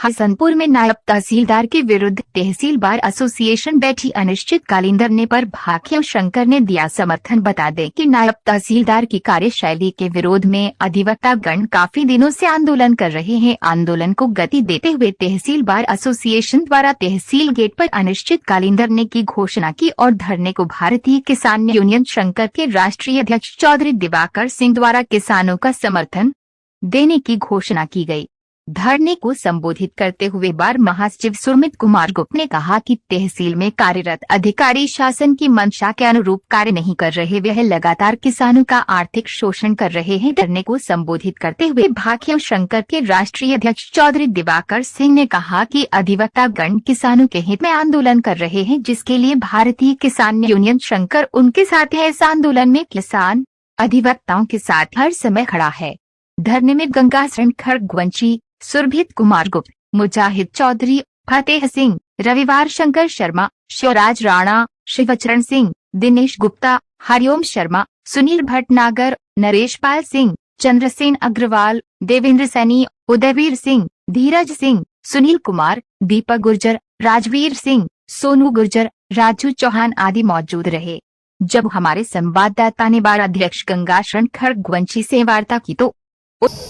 हसनपुर में नायब तहसीलदार के विरुद्ध तहसील बार एसोसिएशन बैठी अनिश्चितकालीन धरने पर भाकिया शंकर ने दिया समर्थन। बता दें कि नायब तहसीलदार की कार्यशैली के विरोध में अधिवक्ता गण काफी दिनों से आंदोलन कर रहे हैं। आंदोलन को गति देते हुए तहसील बार एसोसिएशन द्वारा तहसील गेट पर अनिश्चितकालीन धरने की घोषणा की और धरने को भारतीय किसान यूनियन शंकर के राष्ट्रीय अध्यक्ष चौधरी दिवाकर सिंह द्वारा किसानों का समर्थन देने की घोषणा की गई। धरने को संबोधित करते हुए बार महासचिव सुमित कुमार गुप्त ने कहा कि तहसील में कार्यरत अधिकारी शासन की मंशा के अनुरूप कार्य नहीं कर रहे, वह लगातार किसानों का आर्थिक शोषण कर रहे हैं। धरने को संबोधित करते हुए भाकिया शंकर के राष्ट्रीय अध्यक्ष चौधरी दिवाकर सिंह ने कहा कि अधिवक्ता गण किसानों के हित में आंदोलन कर रहे हैं, जिसके लिए भारतीय किसान यूनियन शंकर उनके साथ है। इस आंदोलन में किसान अधिवक्ताओं के साथ हर समय खड़ा है। धरने में गंगाशरण खड़गवंशी, सुरभित कुमार गुप्त, मुजाहिद चौधरी, फतेह सिंह, रविवार शंकर शर्मा, शिवराज राणा, शिवचरण सिंह, दिनेश गुप्ता, हरिओम शर्मा, सुनील भटनागर, नरेश पाल सिंह, चंद्रसेन अग्रवाल, देवेंद्र सैनी, उदयवीर सिंह, धीरज सिंह, सुनील कुमार, दीपक गुर्जर, राजवीर सिंह, सोनू गुर्जर, राजू चौहान आदि मौजूद रहे। जब हमारे संवाददाता ने बार अध्यक्ष गंगाशरण खड़गवंशी से वार्ता की तो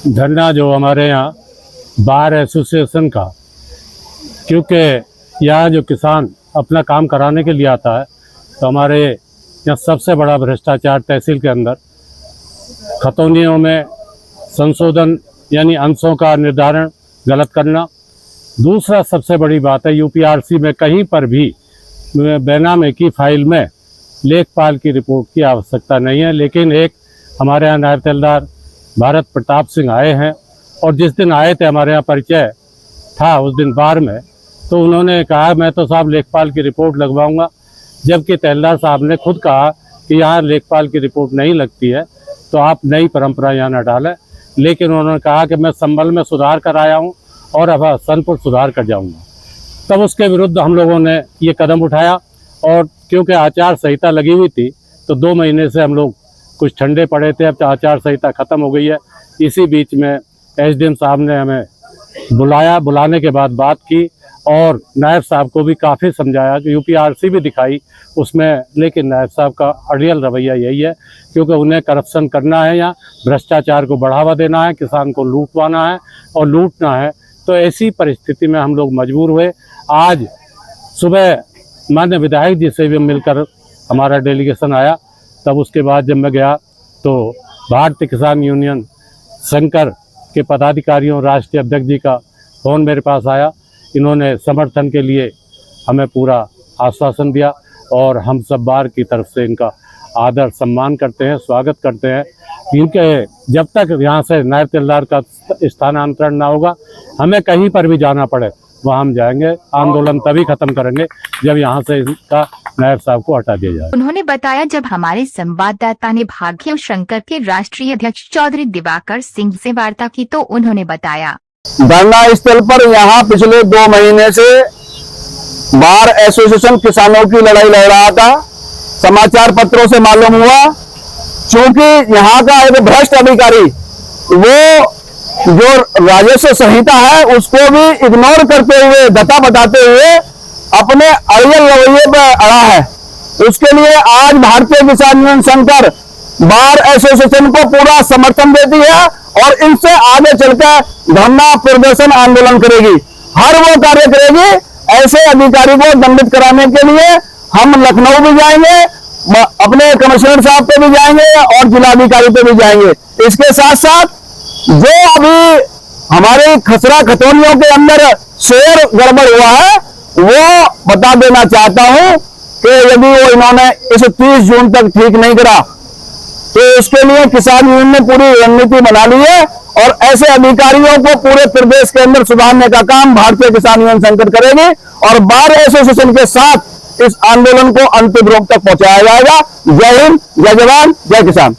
धरना जो हमारे यहाँ बार एसोसिएशन का, क्योंकि यहाँ जो किसान अपना काम कराने के लिए आता है तो हमारे यहाँ सबसे बड़ा भ्रष्टाचार तहसील के अंदर खतौनियों में संशोधन यानी अंशों का निर्धारण गलत करना। दूसरा सबसे बड़ी बात है यूपीआरसी में कहीं पर भी बेनामे की फाइल में लेखपाल की रिपोर्ट की आवश्यकता नहीं है, लेकिन एक हमारे यहाँ नायब तहसीलदार भारत प्रताप सिंह आए हैं और जिस दिन आए थे हमारे यहाँ परिचय था उस दिन बार में, तो उन्होंने कहा मैं तो साहब लेखपाल की रिपोर्ट लगवाऊंगा, जबकि तहसीलदार साहब ने खुद कहा कि यहाँ लेखपाल की रिपोर्ट नहीं लगती है तो आप नई परंपरा यहाँ न डालें। लेकिन उन्होंने कहा कि मैं संभल में सुधार कर आया हूँ और अब हसनपुर सुधार कर जाऊँगा। तब उसके विरुद्ध हम लोगों ने ये कदम उठाया और क्योंकि आचार संहिता लगी हुई थी तो 2 महीने से हम लोग कुछ ठंडे पड़े थे। अब आचार संहिता ख़त्म हो गई है। इसी बीच में एसडीएम साहब ने हमें बुलाया, बुलाने के बाद बात की और नायब साहब को भी काफ़ी समझाया, यूपीआरसी भी दिखाई उसमें, लेकिन नायब साहब का अड़ियल रवैया यही है क्योंकि उन्हें करप्शन करना है या भ्रष्टाचार को बढ़ावा देना है, किसान को लूटवाना है और लूटना है। तो ऐसी परिस्थिति में हम लोग मजबूर हुए। आज सुबह माननीय विधायक जी से भी मिलकर हमारा डेलीगेशन आया, तब उसके बाद जब मैं गया तो भारतीय किसान यूनियन शंकर के पदाधिकारियों राष्ट्रीय अध्यक्ष जी का फ़ोन मेरे पास आया। इन्होंने समर्थन के लिए हमें पूरा आश्वासन दिया और हम सब बार की तरफ से इनका आदर सम्मान करते हैं, स्वागत करते हैं। इनके जब तक यहाँ से नायब तहसीलदार का स्थानांतरण ना होगा, हमें कहीं पर भी जाना पड़े वहाँ हम जाएंगे। आंदोलन तभी खत्म करेंगे जब यहाँ से इनका नायब साहब को हटा दिया जाए। उन्होंने बताया जब हमारे संवाददाता ने भाकिया शंकर के राष्ट्रीय अध्यक्ष चौधरी दिवाकर सिंह से वार्ता की तो उन्होंने बताया धरना स्थल पर यहाँ पिछले 2 महीने से बार एसोसिएशन किसानों की लड़ाई लड़ रहा था। समाचार पत्रों से मालूम हुआ क्योंकि यहाँ का एक भ्रष्ट अधिकारी वो जो राजस्व संहिता है उसको भी इग्नोर करते हुए, धता बताते हुए अपने अड़ियल रवैये पर अड़ा है। उसके लिए आज भारतीय किसान यूनियन शंकर बार एसोसिएशन को पूरा समर्थन देती है और इनसे आगे चलकर धरना प्रदर्शन आंदोलन करेगी। हर वो कार्य करेगी। ऐसे अधिकारी को दंडित कराने के लिए हम लखनऊ भी जाएंगे, अपने कमिश्नर साहब पे भी जाएंगे और जिलाधिकारी पे भी जाएंगे। इसके साथ साथ जो अभी हमारे खसरा खतौनियों के अंदर शेयर गड़बड़ हुआ है वो बता देना चाहता हूं कि यदि वो इन्होंने इस 30 जून तक ठीक नहीं करा तो इसके लिए किसान यूनियन ने पूरी रणनीति बना ली है और ऐसे अधिकारियों को पूरे प्रदेश के अंदर सुधारने का काम भारतीय किसान यूनियन शंकर करेगी और बार एसोसिएशन के साथ इस आंदोलन को अंतिम रूप तक पहुंचाया जाएगा। जय हिंद, जय जवान, जय किसान।